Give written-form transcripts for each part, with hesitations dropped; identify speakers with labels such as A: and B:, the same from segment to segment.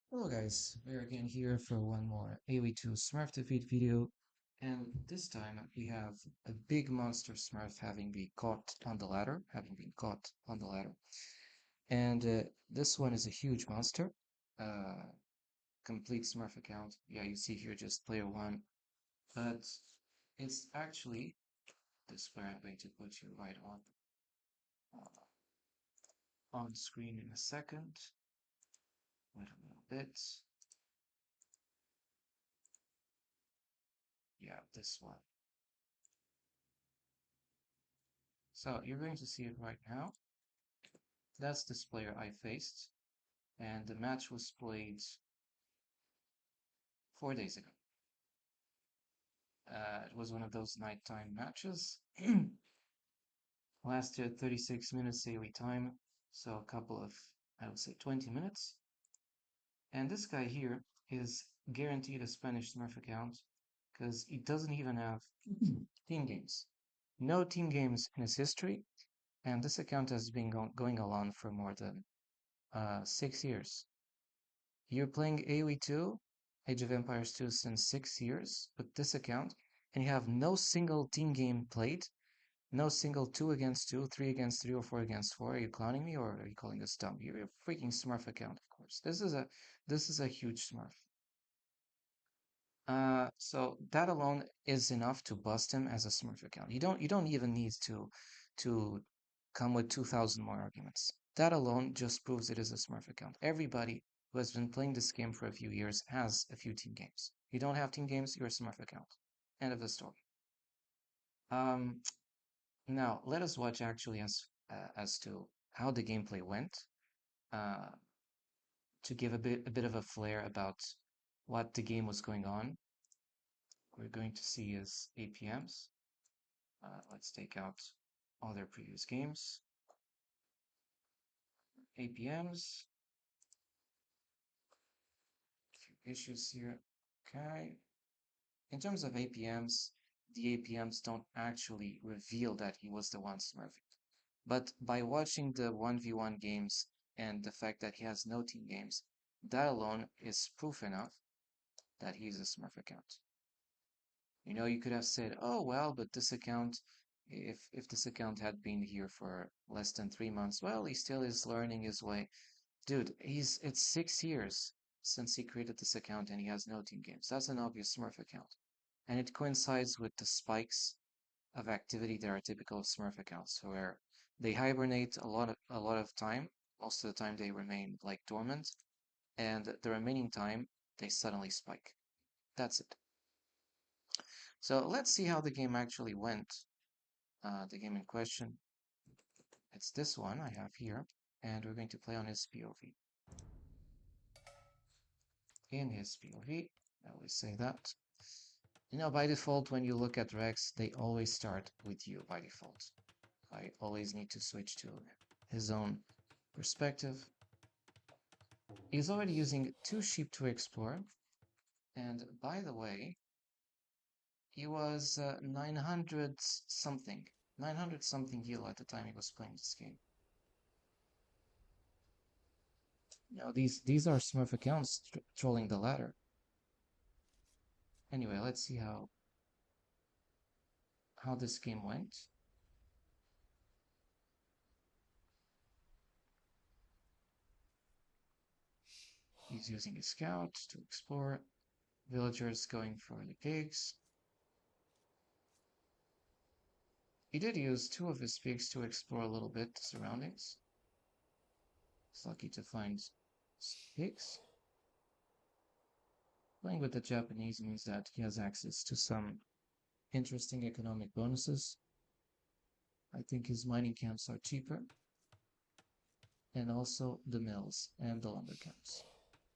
A: Hello guys, we're again here for one more Aoe2 Smurf defeat video, and this time we have a big monster Smurf having been caught on the ladder, and this one is a huge monster, uh, complete Smurf account. Yeah, you see here just player one, but it's actually this where I'm going to put you right on screen in a second. Wait a little bit. Yeah, this one. So you're going to see it right now. That's this player I faced, and the match was played 4 days ago. It was one of those nighttime matches. Lasted 36 minutes daily time, so a couple of, I would say, 20 minutes. And this guy here is guaranteed a Spanish Smurf account because he doesn't even have team games. No team games in his history, and this account has been going along for more than 6 years. You're playing AoE2, Age of Empires 2 since 6 years with this account, and you have no single team game played, no single 2 against 2, 3 against 3, or 4 against 4. Are you clowning me or are you calling this dumb? You're a freaking Smurf account, of course. This is a huge Smurf. So that alone is enough to bust him as a Smurf account. You don't even need to come with 2,000 more arguments. That alone just proves it is a Smurf account. Everybody who has been playing this game for a few years has a few team games. You don't have team games, you're a Smurf account. End of the story. Um, Now let us watch actually as to how the gameplay went, uh, to give a bit of a flair about what the game was going on. We're going to see is APMs. Let's take out all their previous games. APMs. A few issues here. Okay. In terms of APMs, the APMs don't actually reveal that he was the one smurfing. But by watching the 1v1 games and the fact that he has no team games, that alone is proof enough that he's a Smurf account. You could have said, oh well, but this account, if this account had been here for less than 3 months, well, he still is learning his way. Dude, it's 6 years since he created this account and he has no team games. That's an obvious Smurf account. And it coincides with the spikes of activity that are typical of Smurf accounts, where they hibernate a lot of time. Most of the time they remain like dormant, and the remaining time they suddenly spike. That's it. So let's see how the game actually went. The game in question, it's this one I have here, and we're going to play on his POV. In his POV, I always say that. By default, when you look at Rex, they always start with you by default. I always need to switch to his own perspective. He's already using 2 sheep to explore, and by the way, he was 900 something, 900 something heal at the time he was playing this game. These are Smurf accounts trolling the ladder. Anyway, let's see how this game went. He's using his scout to explore. Villagers going for the pigs. He did use 2 of his pigs to explore a little bit the surroundings. He's lucky to find pigs. Playing with the Japanese means that he has access to some interesting economic bonuses. I think his mining camps are cheaper, and also the mills and the lumber camps.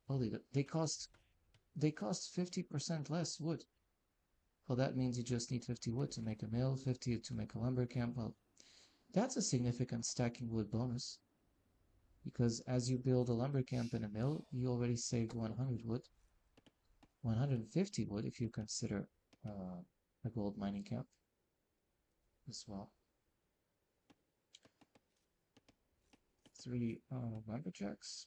A: Holy, they cost 50% less wood. Well, that means you just need 50 wood to make a mill, 50 to make a lumber camp. Well, that's a significant stacking wood bonus, because as you build a lumber camp and a mill, you already saved 100 wood, 150 wood if you consider a gold mining camp as well. 3 lumberjacks.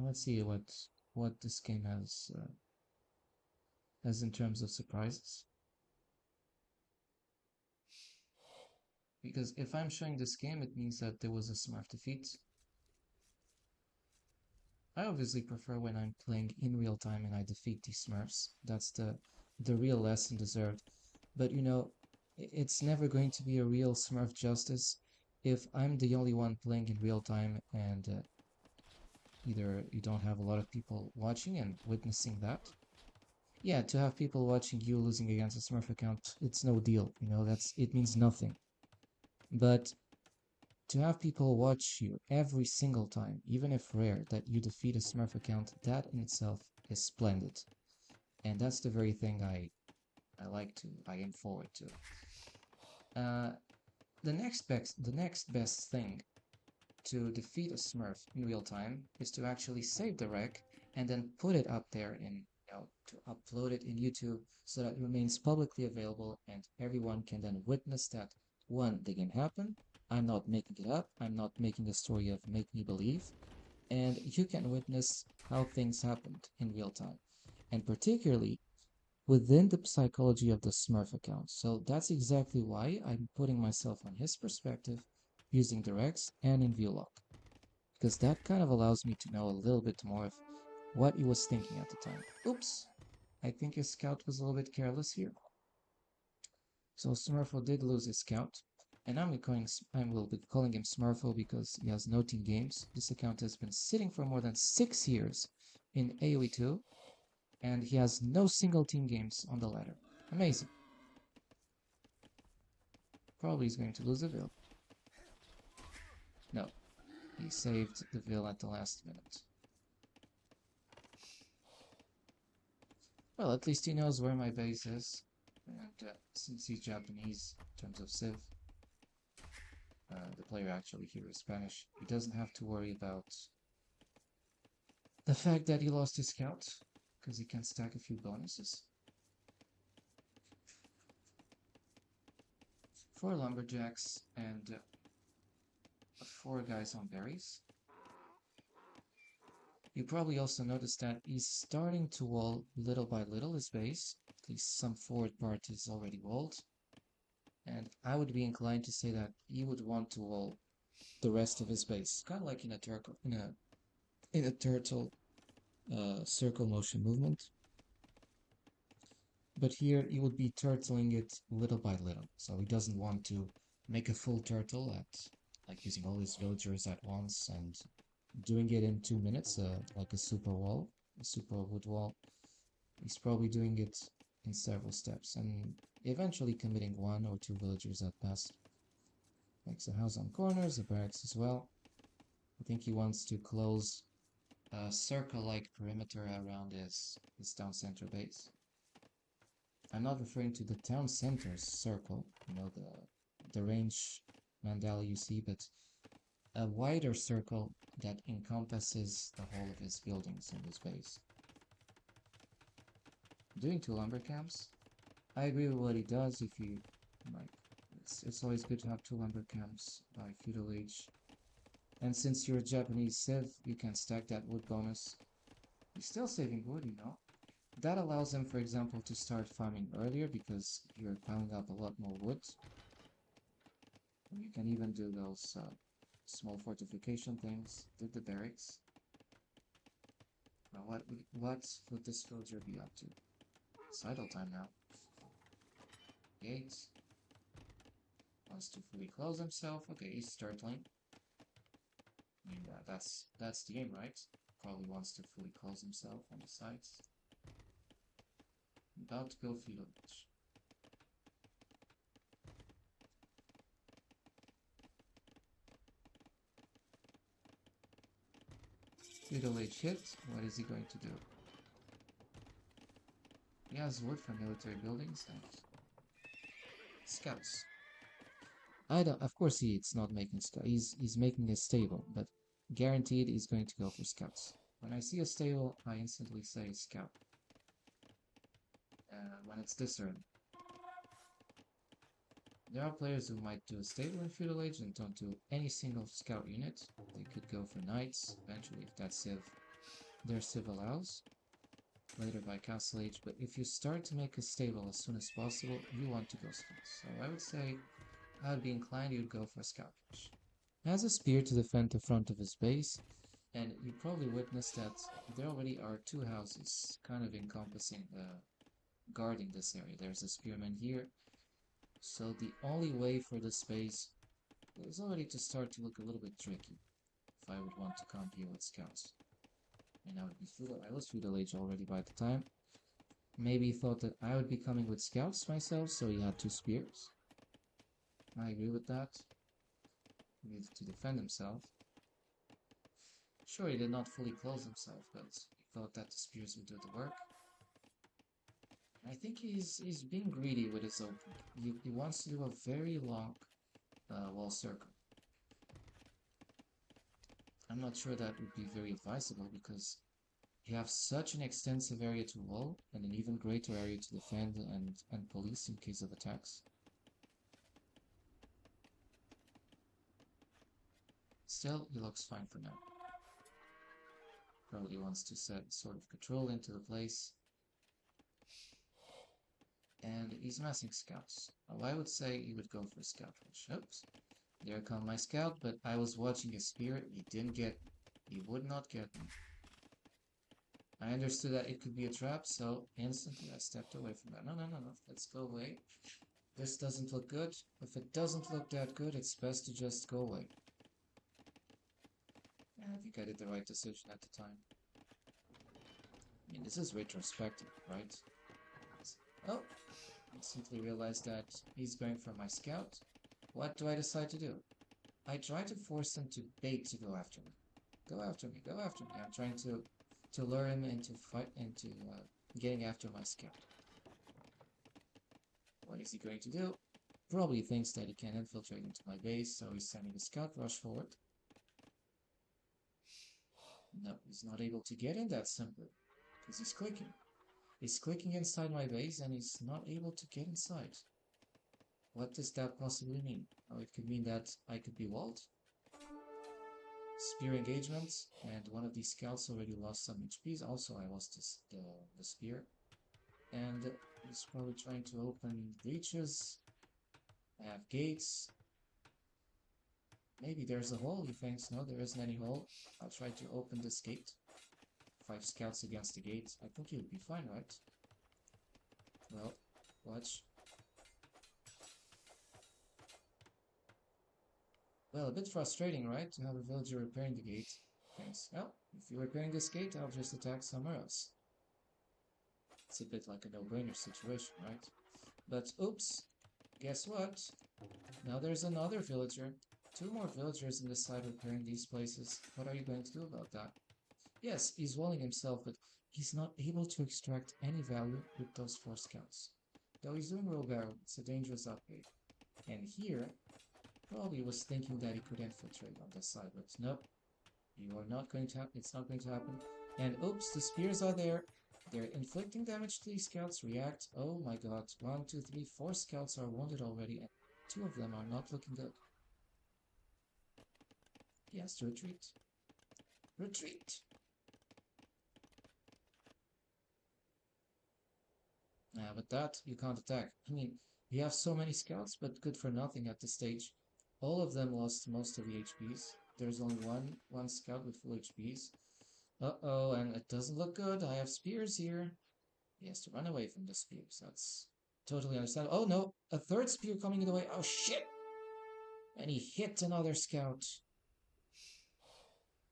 A: let's see what this game has in terms of surprises. Because if I'm showing this game, it means that there was a Smurf defeat. I obviously prefer when I'm playing in real time and I defeat these Smurfs. That's the real lesson deserved. But you know, it's never going to be a real Smurf justice if I'm the only one playing in real time and either you don't have a lot of people watching and witnessing that. Yeah, to have people watching you losing against a Smurf account, it's no deal. You know, it means nothing. But to have people watch you every single time, even if rare, that you defeat a Smurf account, that in itself is splendid. And that's the very thing I aim forward to. The next best thing to defeat a Smurf in real time is to actually save the wreck and then put it up there to upload it in YouTube so that it remains publicly available and everyone can then witness that one, the game happened. I'm not making it up. I'm not making a story of make me believe. And you can witness how things happened in real time. And particularly within the psychology of the Smurf account. So that's exactly why I'm putting myself on his perspective using directs and in ViewLog. Because that kind of allows me to know a little bit more of what he was thinking at the time. Oops, I think his scout was a little bit careless here. So Smurfo did lose his scout. And I will be calling him Smurfo because he has no team games. This account has been sitting for more than 6 years in Aoe2, and he has no single team games on the ladder. Amazing. Probably he's going to lose the Vil. No, he saved the Vil at the last minute. Well, at least he knows where my base is. And since he's Japanese, in terms of Civ, the player actually here is Spanish, he doesn't have to worry about the fact that he lost his scout, because he can stack a few bonuses. 4 lumberjacks and 4 guys on berries. You probably also noticed that he's starting to wall little by little his base. At least some forward part is already walled. And I would be inclined to say that he would want to wall the rest of his base, kind of like in a turtle circle motion movement. But here he would be turtling it little by little, so he doesn't want to make a full turtle like using all his villagers at once and doing it in 2 minutes, like a super wood wall. He's probably doing it in several steps and eventually committing 1 or 2 villagers at best. Makes a house on corners, a barracks as well. I think he wants to close a circle-like perimeter around his town center base. I'm not referring to the town center's circle, you know, the range mandala you see, but a wider circle that encompasses the whole of his buildings in this base. Doing 2 lumber camps. I agree with what he does. If you like, it's always good to have 2 lumber camps by feudal age. And since you're a Japanese Civ, you can stack that wood bonus. He's still saving wood, you know. That allows him, for example, to start farming earlier because you're piling up a lot more wood. You can even do those small fortification things. Did the barracks. Now what would this villager be up to? It's idle time now. Gates. Wants to fully close himself. Okay, he's turtling. I mean, that's the aim, right? Probably wants to fully close himself on the sides. About to go feudal age. Feudal age hit. What is he going to do? He has wood for military buildings and scouts. Of course it's not making scouts. He's making a stable, but guaranteed he's going to go for scouts. When I see a stable, I instantly say scout. When it's this early. There are players who might do a stable in feudal age and don't do any single scout unit. They could go for knights eventually if that's Civ. their civil house, later by castle age, but if you start to make a stable as soon as possible, you want to go scouts. So I would say I would be inclined you'd go for a scout push. He has a spear to defend the front of his base, and you probably witnessed that there already are two houses kind of encompassing guarding this area. There's a spearman here, so the only way for the space is already to start to look a little bit tricky if I would want to camp here with scouts. And I was feudal age already by the time. Maybe he thought that I would be coming with scouts myself, so he had two spears. I agree with that. He needed to defend himself. Sure, he did not fully close himself, but he thought that the spears would do the work. I think he's being greedy with his opening. He wants to do a very long wall circle. I'm not sure that would be very advisable because you have such an extensive area to wall and an even greater area to defend and police in case of attacks. Still, he looks fine for now. Probably wants to set sort of control into the place. And he's massing scouts. Oh, I would say he would go for a scout rush. Oops. There come my scout, but I was watching his spear. He didn't get me. He would not get me. I understood that it could be a trap, so instantly I stepped away from that. No. Let's go away. This doesn't look good. If it doesn't look that good, it's best to just go away. I think I did the right decision at the time. I mean, this is retrospective, right? Oh, I simply realized that he's going for my scout. What do I decide to do? I try to force him to bait to go after me. Go after me, go after me. I'm trying to lure him into getting after my scout. What is he going to do? Probably thinks that he can infiltrate into my base, so he's sending a scout rush forward. No, he's not able to get in that simply, because he's clicking. He's clicking inside my base, and he's not able to get inside. What does that possibly mean? Oh, it could mean that I could be walled. Spear engagements, and one of these scouts already lost some HPs. Also, I lost the spear. And he's probably trying to open breaches. I have gates. Maybe there's a hole, he thinks. No, there isn't any hole. I'll try to open this gate. 5 scouts against the gate. I think he would be fine, right? Well, watch. Well, a bit frustrating, right? To have a villager repairing the gate. Thanks. Well, if you're repairing this gate, I'll just attack somewhere else. It's a bit like a no-brainer situation, right? But, oops. Guess what? Now there's another villager. 2 more villagers in the side repairing these places. What are you going to do about that? Yes, he's walling himself, but he's not able to extract any value with those 4 scouts. Though he's doing real well, it's a dangerous upgrade. And here, probably was thinking that he could infiltrate on this side, but nope. You are not going to happen. It's not going to happen. And oops, the spears are there. They're inflicting damage to these scouts. React. Oh my god. 1, 2, 3, 4 scouts are wounded already, and 2 of them are not looking good. He has to retreat. Retreat! With that, you can't attack. I mean, you have so many scouts, but good for nothing at this stage. All of them lost most of the HPs. There's only one scout with full HPs. Uh-oh, and it doesn't look good. I have spears here. He has to run away from the spears. That's totally understandable. Oh no, a 3rd spear coming in the way. Oh shit! And he hit another scout.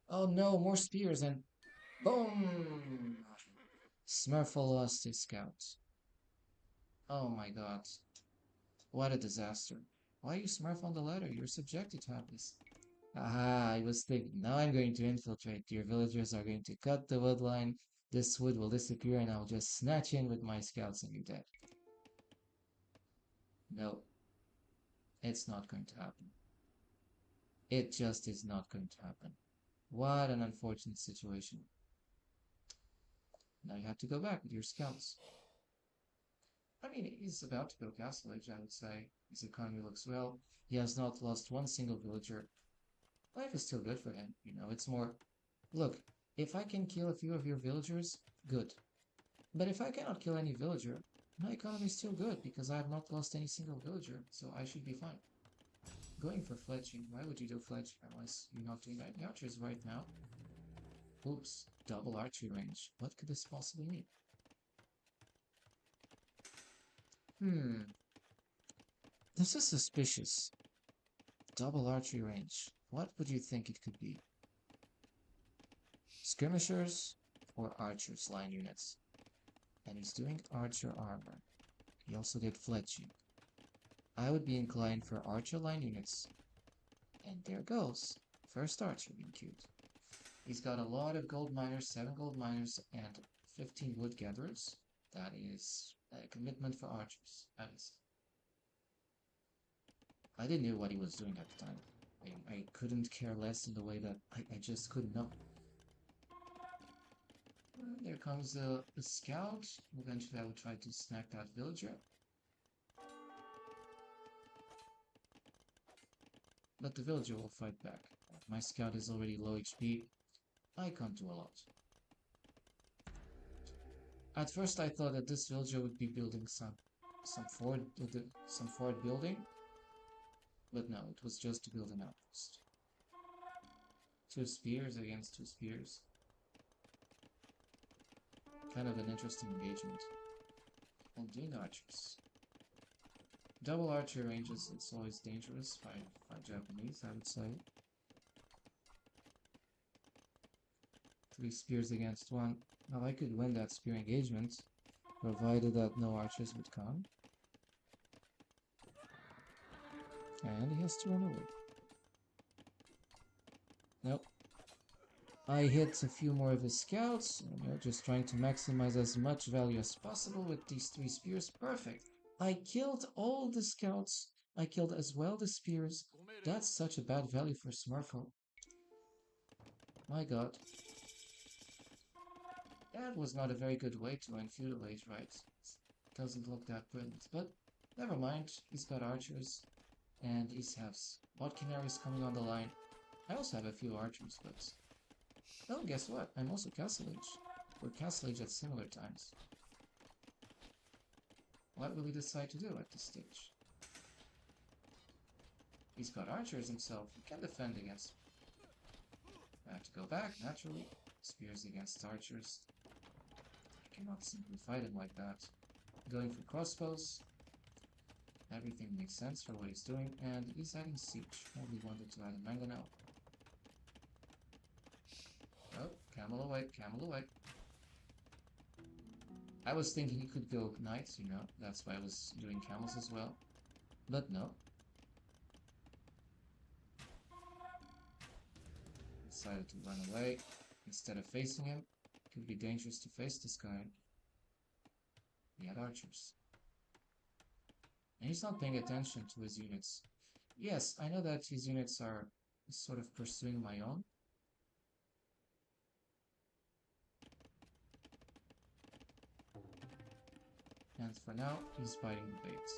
A: Oh no, more spears and boom! Smurf lost his scout. Oh my god. What a disaster. Why are you Smurf on the ladder? You're subjected to have this. Aha, I was thinking, now I'm going to infiltrate. Your villagers are going to cut the wood line. This wood will disappear and I'll just snatch in with my scouts and you're dead. No. It's not going to happen. It just is not going to happen. What an unfortunate situation. Now you have to go back with your scouts. I mean, he's about to go castle age, I would say. His economy looks well. He has not lost one single villager. Life is still good for him, you know, it's more... Look, If I can kill a few of your villagers, good. But if I cannot kill any villager, my economy is still good because I have not lost any single villager, so I should be fine. Going for fletching. Why would you do fletching unless you're not doing any archers right now? Oops, double archery range. What could this possibly mean? This is suspicious. Double archery range. What would you think it could be? Skirmishers or archers line units? And he's doing archer armor. He also did fletching. I would be inclined for archer line units. And there goes. First archer being queued. He's got a lot of gold miners, 7 gold miners, and 15 wood gatherers. That is a commitment for archers. That is. I didn't know what he was doing at the time. I couldn't care less in the way that I just couldn't know. There comes a scout. Eventually I will try to snack that villager. But the villager will fight back. My scout is already low HP. I can't do a lot. At first I thought that this villager would be building some fort building. But no, it was just to build an outpost. 2 spears against 2 spears. Kind of an interesting engagement. And doing archers. Double archer ranges, it's always dangerous by Japanese, I would say. 3 spears against 1. Well, I could win that spear engagement, provided that no archers would come. And he has to run away. Nope. I hit a few more of his scouts, just trying to maximize as much value as possible with these 3 spears. Perfect! I killed all the scouts. I killed as well the spears. That's such a bad value for Smurfo. My god. That was not a very good way to infeudalate, right? Doesn't look that brilliant, but never mind. He's got archers, and he has bot canaries coming on the line. I also have a few archers, but... Oh, guess what? I'm also Castle Age. We're Castle Age at similar times. What will he decide to do at this stage? He's got archers himself. He can defend against... I have to go back, naturally. Spears against archers. I cannot simply fight him like that. Going for crossbows. Everything makes sense for what he's doing, and he's adding siege. Only wanted to add a mangonel. Oh, camel away, camel away. I was thinking he could go knights, you know, that's why I was doing camels as well. But no. Decided to run away instead of facing him. It could be dangerous to face this guy. He had archers. And he's not paying attention to his units. Yes, I know that his units are sort of pursuing my own. And for now, he's biting the bait.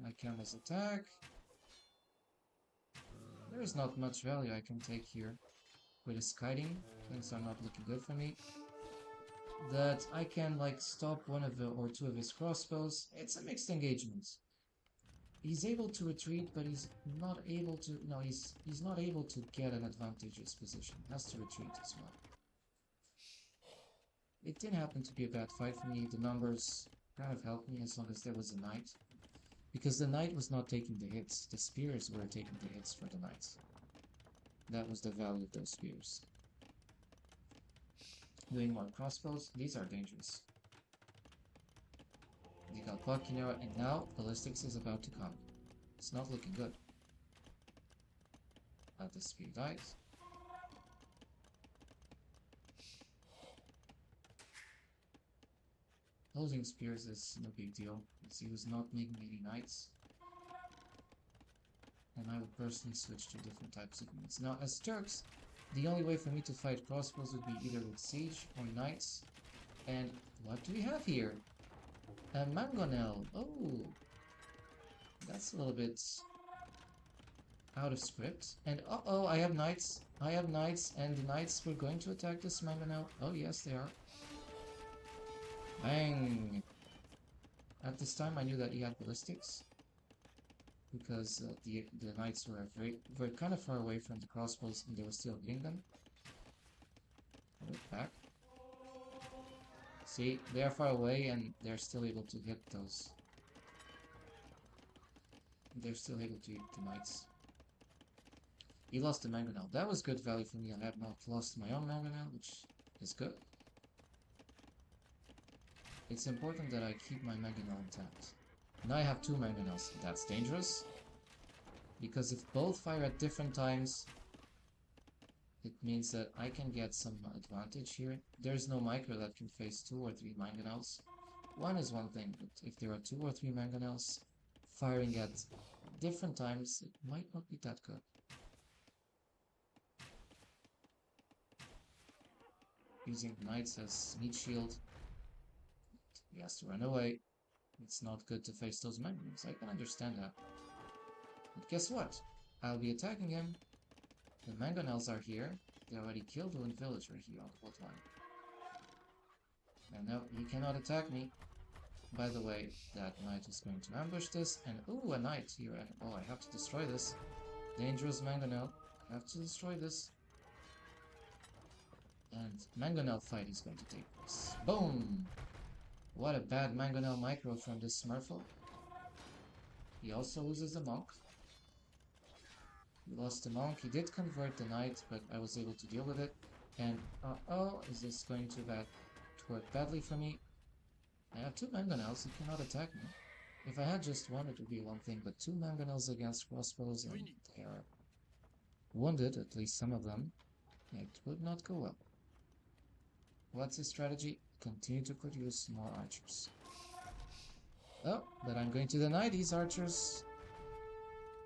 A: My camels attack. There is not much value I can take here. With his kiting, things are not looking good for me. That I can like stop one of the or 2 of his crossbows. It's a mixed engagement. He's able to retreat, but he's not able to. No, he's not able to get an advantageous position. He has to retreat as well. It didn't happen to be a bad fight for me. The numbers kind of helped me as long as there was a knight. Because the knight was not taking the hits. The spears were taking the hits for the knights. That was the value of those spears. Doing more crossbows. These are dangerous. They got Buckinara, and now ballistics is about to come. It's not looking good. But the spear dies. Losing spears is no big deal, because he was not making any knights. And I would personally switch to different types of units. Now, as Turks, the only way for me to fight crossbows would be either with siege or knights. And what do we have here? A mangonel. Oh, that's a little bit out of script. And uh-oh, I have knights. I have knights, and the knights were going to attack this mangonel. Oh yes, they are. Bang! At this time, I knew that he had ballistics because the knights were kind of far away from the crossbows, and they were still hitting them. Back. See, they are far away, and they're still able to hit those. They're still able to hit the knights. He lost the mangonel. That was good value for me. I have not lost my own mangonel, which is good. It's important that I keep my mangonel intact. Now I have two mangonels. That's dangerous. Because if both fire at different times, it means that I can get some advantage here. There's no micro that can face 2 or 3 mangonels. One is one thing, but if there are 2 or 3 mangonels firing at different times, it might not be that good. Using knights as meat shield. He has to run away. It's not good to face those mangonels. I can understand that. But guess what? I'll be attacking him. The mangonels are here. They already killed one villager here on the line. And no, he cannot attack me. By the way, that knight is going to ambush this. And ooh, a knight here. And oh, I have to destroy this. Dangerous mangonel. I have to destroy this. And mangonel fight is going to take place. Boom! What a bad mangonel micro from this Smurfle. He also loses the monk. He lost the monk. He did convert the knight, but I was able to deal with it. And uh-oh, is this going to work badly for me? I have 2 mangonels. He cannot attack me. If I had just one, it would be one thing, but 2 mangonels against crossbows, and they are wounded, at least some of them. It would not go well. What's his strategy? Continue to produce more archers. Oh, but I'm going to deny these archers.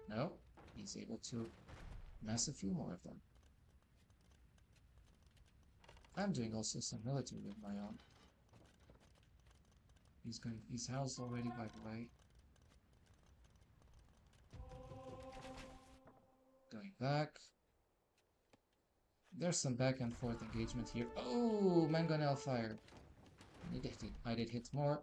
A: No, he's able to mass a few more of them. I'm doing also some military with my own. He's housed already, by the way. Going back. There's some back and forth engagement here. Oh, mangonel fire. I did hit more.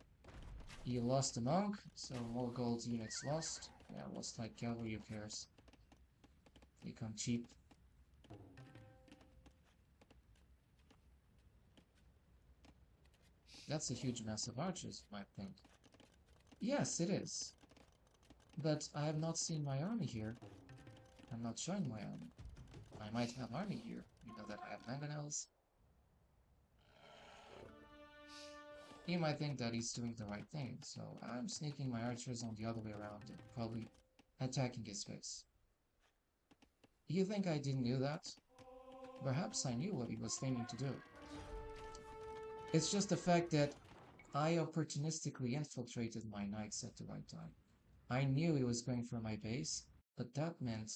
A: He lost the monk, so more gold units lost. Yeah, lost like cavalry, who cares? They come cheap. That's a huge mass of archers, you might think. Yes, it is. But I have not seen my army here. I'm not showing my army. I might have army here. You know that I have mangonels. He might think that he's doing the right thing, so I'm sneaking my archers on the other way around and probably attacking his base. You think I didn't know that? Perhaps I knew what he was aiming to do. It's just the fact that I opportunistically infiltrated my knights at the right time. I knew he was going for my base, but that meant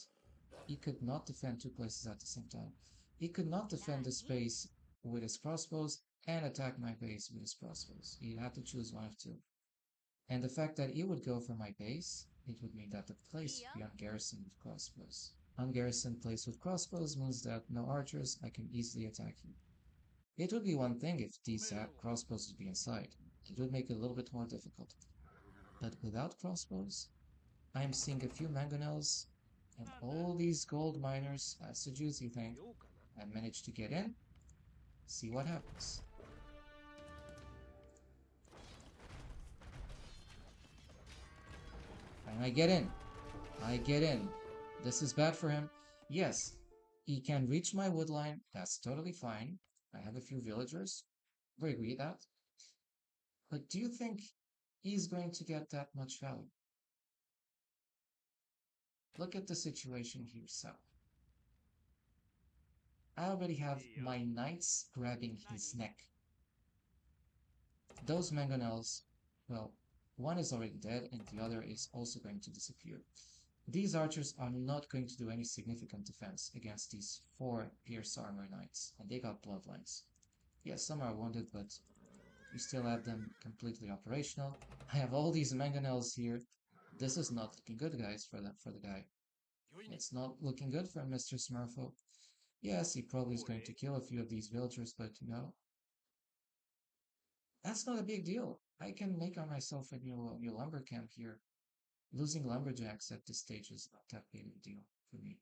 A: he could not defend 2 places at the same time. He could not defend the space with his crossbows and attack my base with his crossbows. He had to choose one of 2. And the fact that he would go for my base, it would mean that the place would be ungarrisoned with crossbows. Ungarrisoned place with crossbows means that no archers, I can easily attack you. It would be one thing if these crossbows would be inside. It would make it a little bit more difficult. But without crossbows, I am seeing a few mangonels and all these gold miners. That's a juicy thing. I managed to get in. See what happens. And I get in. I get in. This is bad for him. Yes, he can reach my wood line. That's totally fine. I have a few villagers. We agree that. But do you think he's going to get that much value? Look at the situation here, so. I already have my knights grabbing his neck. Those mangonels, well, one is already dead and the other is also going to disappear. These archers are not going to do any significant defense against these 4 pierce armor knights, and they got bloodlines. Yes, some are wounded, but we still have them completely operational. I have all these mangonels here. This is not looking good, guys, for the guy. It's not looking good for Mr. Smurfo. Yes, he probably is going to kill a few of these villagers, but that's not a big deal. I can make on myself a new lumber camp here. Losing lumberjacks at this stage is not that big of a deal for me.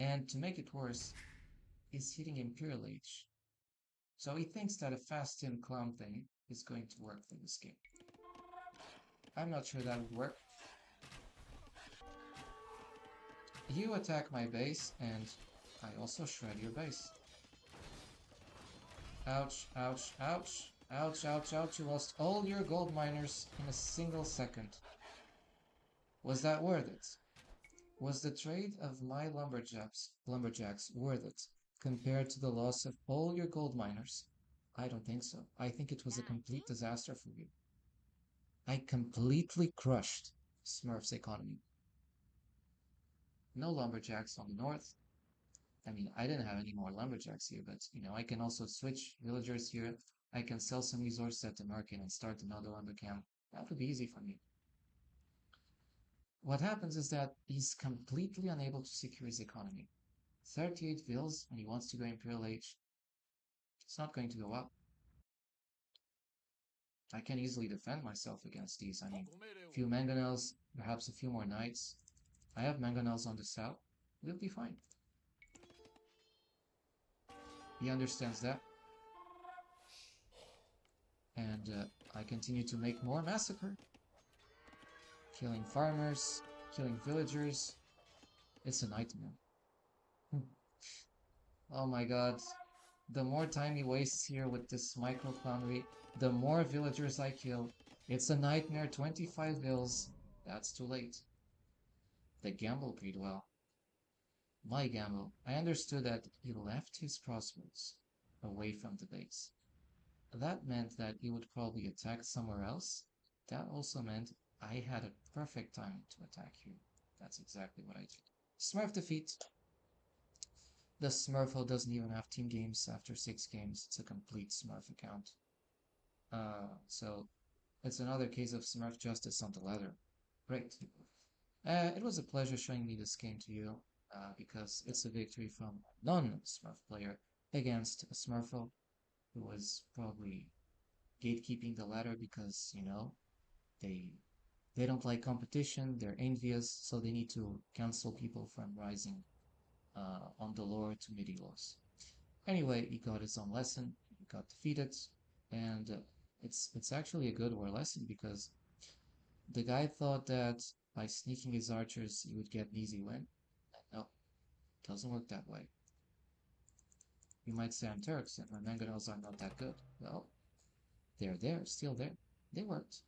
A: And to make it worse, he's hitting Imperial Age. So he thinks that a fast in clown thing is going to work for this game. I'm not sure that would work. You attack my base, and I also shred your base. Ouch, ouch, ouch. Ouch, ouch, ouch. You lost all your gold miners in a single second. Was that worth it? Was the trade of my lumberjacks worth it compared to the loss of all your gold miners? I don't think so. I think it was a complete disaster for you. I completely crushed Smurf's economy. No lumberjacks on the north. I mean, I didn't have any more lumberjacks here, but I can also switch villagers here. I can sell some resources at the market and start another lumber camp. That would be easy for me. What happens is that he's completely unable to secure his economy. 38 vills and he wants to go Imperial Age. It's not going to go up. I can easily defend myself against these. I mean, a few mangonels, perhaps a few more knights. I have mangonels on the south. We'll be fine. He understands that. And I continue to make more massacre. Killing farmers, killing villagers. It's a nightmare. Oh my god. The more time he wastes here with this micro-clownery, the more villagers I kill. It's a nightmare, 25 vills. That's too late. They gamble pretty well. My gamble. I understood that he left his crossbows away from the base. That meant that he would probably attack somewhere else. That also meant I had a perfect time to attack here. That's exactly what I did. Smurf defeat. The Smurfo doesn't even have team games after 6 games. It's a complete Smurf account. So it's another case of Smurf justice on the ladder. Great. It was a pleasure showing me this game to you, because it's a victory from a non-Smurf player against a Smurfo who was probably gatekeeping the ladder because, they they don't like competition, they're envious, so they need to cancel people from rising on the lower to medievals. Anyway, he got his own lesson, he got defeated, and it's actually a good war lesson because the guy thought that by sneaking his archers he would get an easy win. No, it doesn't work that way. You might say I'm Turks and my mangonels are not that good. Well, they're there, still there. They worked.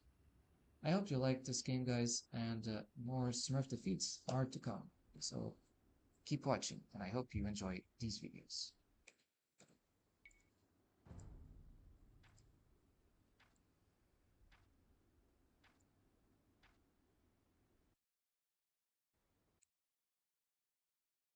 A: I hope you liked this game, guys, and more Smurf defeats are to come. So keep watching, and I hope you enjoy these videos.